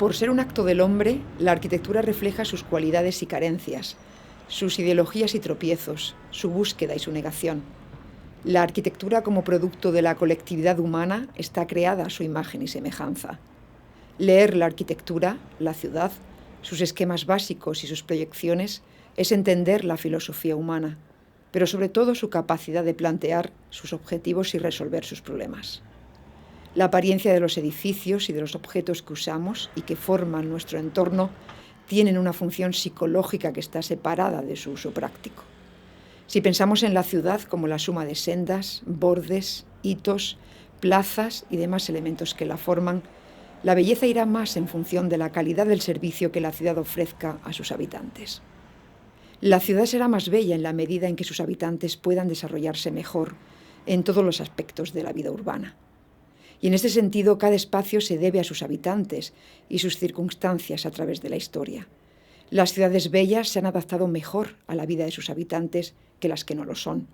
Por ser un acto del hombre, la arquitectura refleja sus cualidades y carencias, sus ideologías y tropiezos, su búsqueda y su negación. La arquitectura como producto de la colectividad humana está creada a su imagen y semejanza. Leer la arquitectura, la ciudad, sus esquemas básicos y sus proyecciones es entender la filosofía humana, pero sobre todo su capacidad de plantear sus objetivos y resolver sus problemas. La apariencia de los edificios y de los objetos que usamos y que forman nuestro entorno tienen una función psicológica que está separada de su uso práctico. Si pensamos en la ciudad como la suma de sendas, bordes, hitos, plazas y demás elementos que la forman, la belleza irá más en función de la calidad del servicio que la ciudad ofrezca a sus habitantes. La ciudad será más bella en la medida en que sus habitantes puedan desarrollarse mejor en todos los aspectos de la vida urbana. Y en este sentido, cada espacio se debe a sus habitantes y sus circunstancias a través de la historia. Las ciudades bellas se han adaptado mejor a la vida de sus habitantes que las que no lo son.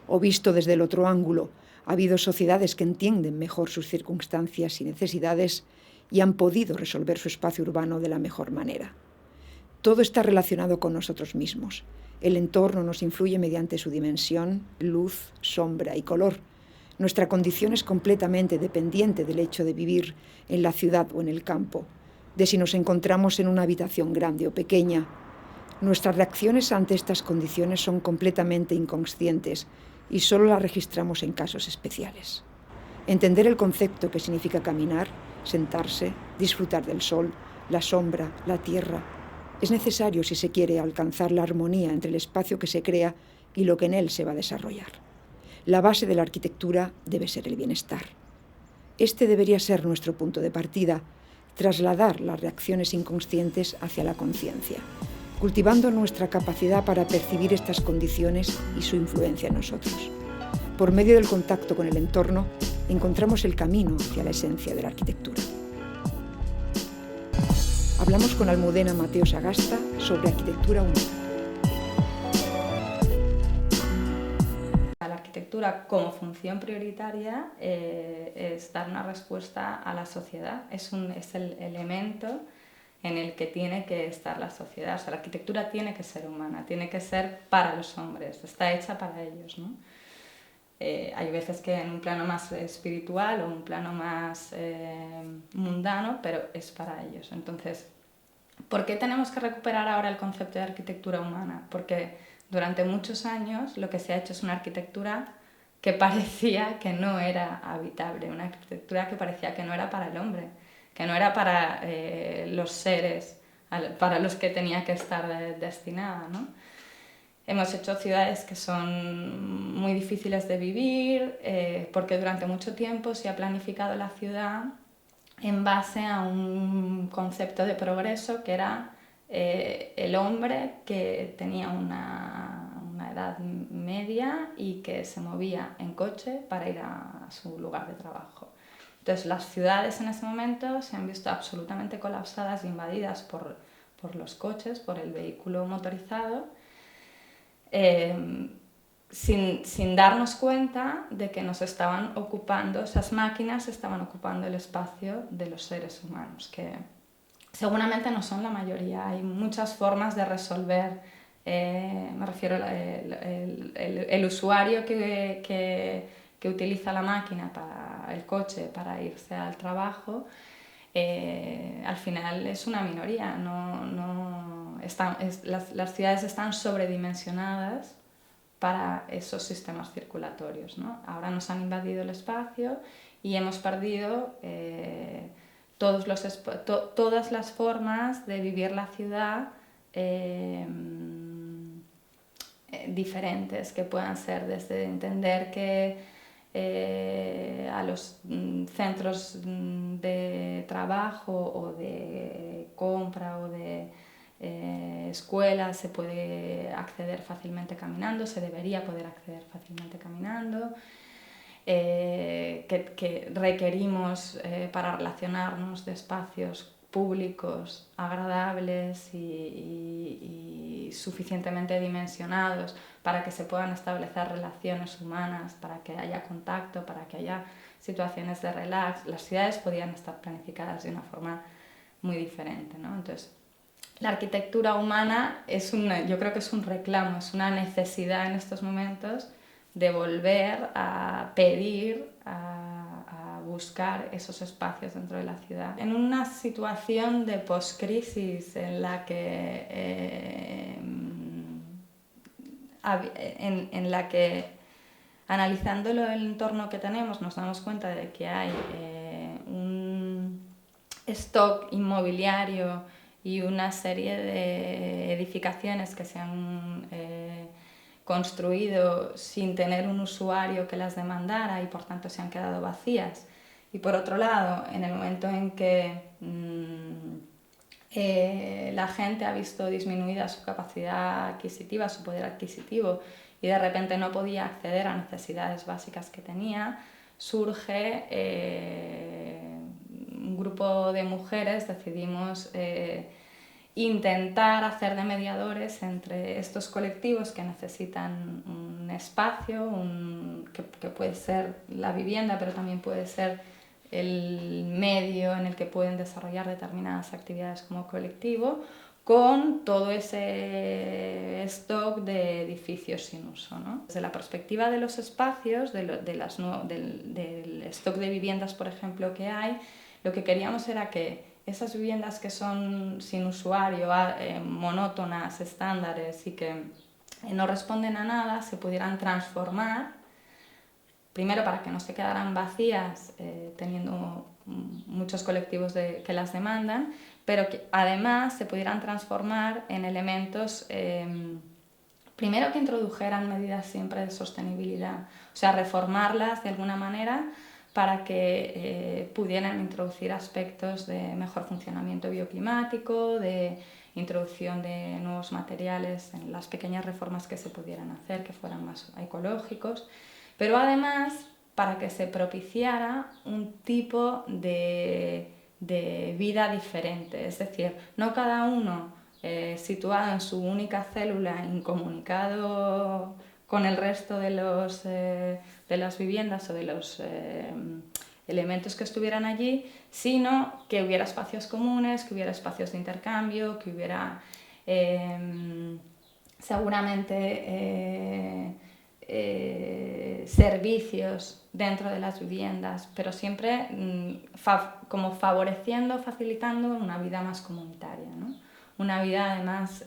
O visto desde el otro ángulo, ha habido sociedades que entienden mejor sus circunstancias y necesidades y han podido resolver su espacio urbano de la mejor manera. Todo está relacionado con nosotros mismos. El entorno nos influye mediante su dimensión, luz, sombra y color. Nuestra condición es completamente dependiente del hecho de vivir en la ciudad o en el campo, de si nos encontramos en una habitación grande o pequeña. Nuestras reacciones ante estas condiciones son completamente inconscientes y solo las registramos en casos especiales. Entender el concepto que significa caminar, sentarse, disfrutar del sol, la sombra, la tierra, es necesario si se quiere alcanzar la armonía entre el espacio que se crea y lo que en él se va a desarrollar. La base de la arquitectura debe ser el bienestar. Este debería ser nuestro punto de partida, trasladar las reacciones inconscientes hacia la conciencia, cultivando nuestra capacidad para percibir estas condiciones y su influencia en nosotros. Por medio del contacto con el entorno, encontramos el camino hacia la esencia de la arquitectura. Hablamos con Almudena Mateo Sagasta sobre arquitectura humana. La arquitectura como función prioritaria es dar una respuesta a la sociedad, es el elemento en el que tiene que estar la sociedad. O sea, la arquitectura tiene que ser humana, tiene que ser para los hombres, está hecha para ellos, ¿no? Hay veces que en un plano más espiritual o un plano más mundano, pero es para ellos. Entonces, ¿por qué tenemos que recuperar ahora el concepto de arquitectura humana? Porque durante muchos años lo que se ha hecho es una arquitectura que parecía que no era habitable, una arquitectura que parecía que no era para el hombre, que no era para los seres para los que tenía que estar destinada, ¿no? Hemos hecho ciudades que son muy difíciles de vivir porque durante mucho tiempo se ha planificado la ciudad en base a un concepto de progreso que era el hombre que tenía una edad media y que se movía en coche para ir a su lugar de trabajo. Entonces las ciudades en ese momento se han visto absolutamente colapsadas e invadidas por los coches, por el vehículo motorizado, sin darnos cuenta de que nos estaban ocupando, esas máquinas estaban ocupando el espacio de los seres humanos, que seguramente no son la mayoría. Hay muchas formas de resolver, me refiero el usuario que utiliza la máquina, para el coche, para irse al trabajo, al final es una minoría. Las ciudades están sobredimensionadas para esos sistemas circulatorios, ¿no? Ahora nos han invadido el espacio y hemos perdido todas las formas de vivir la ciudad diferentes, que puedan ser desde entender que a los centros de trabajo o de compra o de escuela se puede acceder fácilmente caminando, se debería poder acceder fácilmente caminando, que requerimos para relacionarnos de espacios públicos agradables y suficientemente dimensionados para que se puedan establecer relaciones humanas, para que haya contacto, para que haya situaciones de relax. Las ciudades podían estar planificadas de una forma muy diferente, ¿no? Entonces, la arquitectura humana yo creo que es un reclamo, es una necesidad en estos momentos de volver a pedir, a buscar esos espacios dentro de la ciudad. En una situación de poscrisis en la que, analizando el entorno que tenemos, nos damos cuenta de que hay un stock inmobiliario y una serie de edificaciones que se han construido sin tener un usuario que las demandara y por tanto se han quedado vacías. Y por otro lado, en el momento en que la gente ha visto disminuida su capacidad adquisitiva, su poder adquisitivo, y de repente no podía acceder a necesidades básicas que tenía, surge un grupo de mujeres, decidimos intentar hacer de mediadores entre estos colectivos que necesitan un espacio, que puede ser la vivienda, pero también puede ser el medio en el que pueden desarrollar determinadas actividades como colectivo, con todo ese stock de edificios sin uso, ¿no? Desde la perspectiva de los espacios, del stock de viviendas, por ejemplo, que hay, lo que queríamos era que esas viviendas que son sin usuario, monótonas, estándares y que no responden a nada, se pudieran transformar, primero para que no se quedaran vacías, teniendo muchos colectivos que las demandan, pero que además se pudieran transformar en elementos, primero que introdujeran medidas siempre de sostenibilidad, o sea, reformarlas de alguna manera para que pudieran introducir aspectos de mejor funcionamiento bioclimático, de introducción de nuevos materiales en las pequeñas reformas que se pudieran hacer, que fueran más ecológicos, pero además para que se propiciara un tipo de vida diferente, es decir, no cada uno situado en su única célula, incomunicado con el resto de las viviendas o de los elementos que estuvieran allí, sino que hubiera espacios comunes, que hubiera espacios de intercambio, que hubiera seguramente servicios dentro de las viviendas, pero siempre como favoreciendo, facilitando una vida más comunitaria, ¿no? Una vida además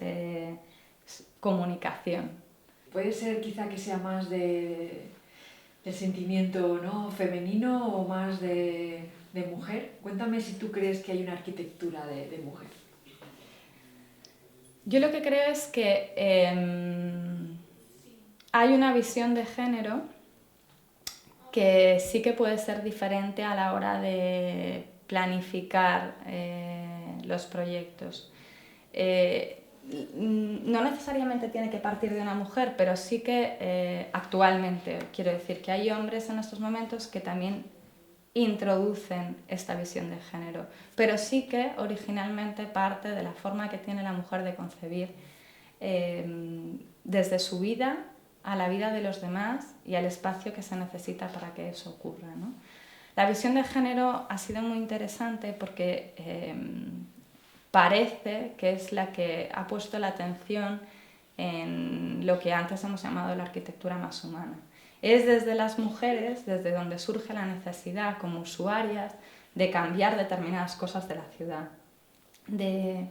comunicación. Puede ser quizá que sea más del sentimiento, ¿no?, femenino o más de mujer. Cuéntame si tú crees que hay una arquitectura de mujer. Yo lo que creo es que hay una visión de género que sí que puede ser diferente a la hora de planificar los proyectos. No necesariamente tiene que partir de una mujer, pero sí que actualmente, quiero decir que hay hombres en estos momentos que también introducen esta visión de género, pero sí que originalmente parte de la forma que tiene la mujer de concebir desde su vida a la vida de los demás y al espacio que se necesita para que eso ocurra, ¿no? La visión de género ha sido muy interesante porque parece que es la que ha puesto la atención en lo que antes hemos llamado la arquitectura más humana. Es desde las mujeres, desde donde surge la necesidad como usuarias de cambiar determinadas cosas de la ciudad, de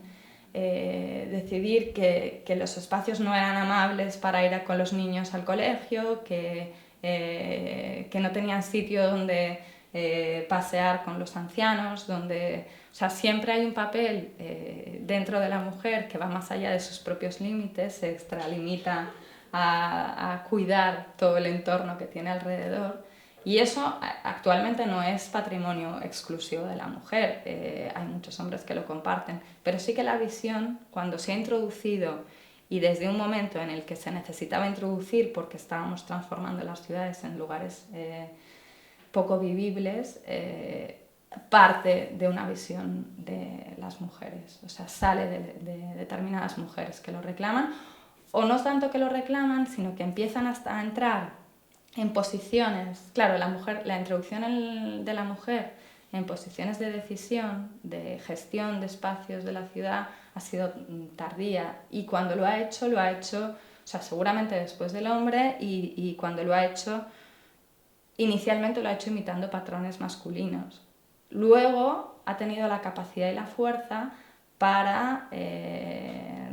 decidir que los espacios no eran amables para ir con los niños al colegio, que no tenían sitio donde pasear con los ancianos, o sea, siempre hay un papel dentro de la mujer que va más allá de sus propios límites, se extralimita a cuidar todo el entorno que tiene alrededor, y eso actualmente no es patrimonio exclusivo de la mujer, hay muchos hombres que lo comparten, pero sí que la visión, cuando se ha introducido y desde un momento en el que se necesitaba introducir porque estábamos transformando las ciudades en lugares poco vivibles, parte de una visión de las mujeres, o sea, sale de determinadas mujeres que lo reclaman, o no tanto que lo reclaman, sino que empiezan a entrar en posiciones. Claro, la introducción de la mujer en posiciones de decisión, de gestión de espacios de la ciudad, ha sido tardía, y cuando lo ha hecho, o sea, seguramente después del hombre, y cuando lo ha hecho, inicialmente lo ha hecho imitando patrones masculinos. Luego ha tenido la capacidad y la fuerza para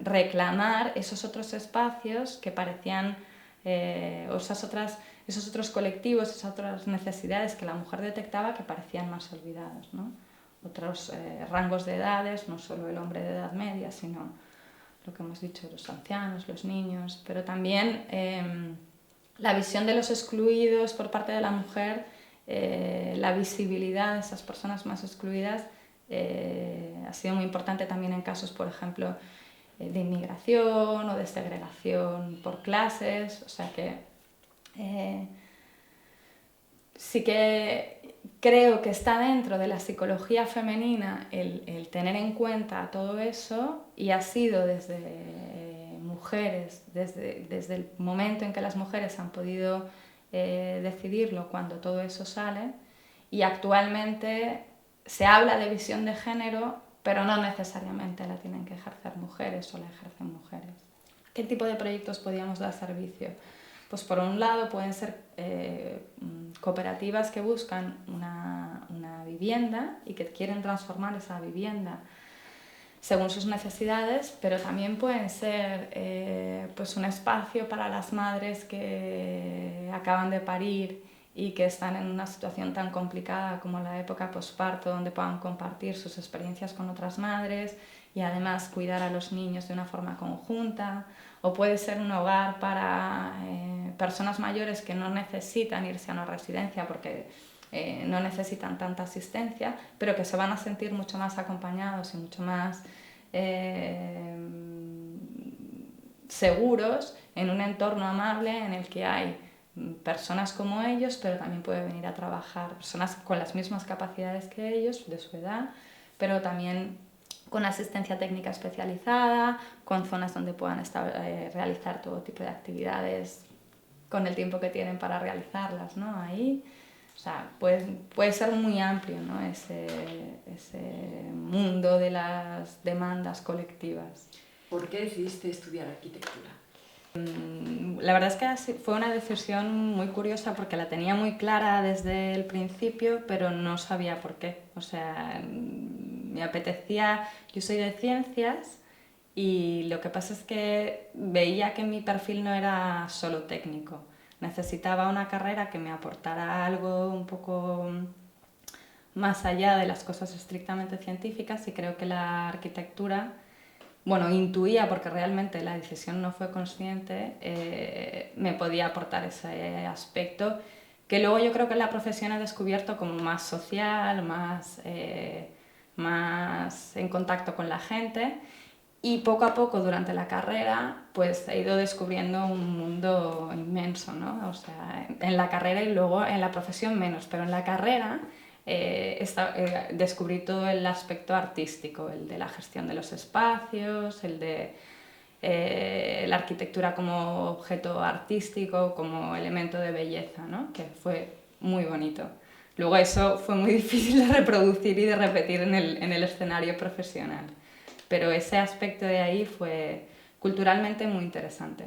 reclamar esos otros espacios que parecían, o esos otros colectivos, esas otras necesidades que la mujer detectaba que parecían más olvidados, ¿no? Otros rangos de edades, no solo el hombre de edad media, sino lo que hemos dicho, los ancianos, los niños, pero también la visión de los excluidos por parte de la mujer, la visibilidad de esas personas más excluidas ha sido muy importante también en casos, por ejemplo, de inmigración o de segregación por clases, o sea que sí que creo que está dentro de la psicología femenina el tener en cuenta todo eso, y ha sido desde mujeres, desde el momento en que las mujeres han podido decidirlo, cuando todo eso sale, y actualmente se habla de visión de género, pero no necesariamente la tienen que ejercer mujeres o la ejercen mujeres. ¿Qué tipo de proyectos podríamos dar servicio? Pues por un lado pueden ser cooperativas que buscan una vivienda y que quieren transformar esa vivienda según sus necesidades, pero también pueden ser pues un espacio para las madres que acaban de parir y que están en una situación tan complicada como la época posparto, donde puedan compartir sus experiencias con otras madres y además cuidar a los niños de una forma conjunta. O puede ser un hogar para personas mayores que no necesitan irse a una residencia porque no necesitan tanta asistencia, pero que se van a sentir mucho más acompañados y mucho más seguros en un entorno amable en el que hay personas como ellos, pero también puede venir a trabajar personas con las mismas capacidades que ellos, de su edad, pero también con asistencia técnica especializada, con zonas donde puedan realizar todo tipo de actividades con el tiempo que tienen para realizarlas, ¿no? Ahí, o sea, puede ser muy amplio, ¿no? ese mundo de las demandas colectivas. ¿Por qué decidiste estudiar arquitectura? La verdad es que fue una decisión muy curiosa porque la tenía muy clara desde el principio, pero no sabía por qué. O sea, me apetecía, yo soy de ciencias y lo que pasa es que veía que mi perfil no era solo técnico. Necesitaba una carrera que me aportara algo un poco más allá de las cosas estrictamente científicas, y creo que la arquitectura, bueno, intuía, porque realmente la decisión no fue consciente, me podía aportar ese aspecto que luego yo creo que en la profesión he descubierto como más social, más en contacto con la gente, y poco a poco durante la carrera pues he ido descubriendo un mundo inmenso, ¿no? O sea, en la carrera y luego en la profesión menos, pero en la carrera descubrí todo el aspecto artístico, el de la gestión de los espacios, el de la arquitectura como objeto artístico, como elemento de belleza, ¿no? Que fue muy bonito. Luego eso fue muy difícil de reproducir y de repetir en el escenario profesional, pero ese aspecto de ahí fue culturalmente muy interesante.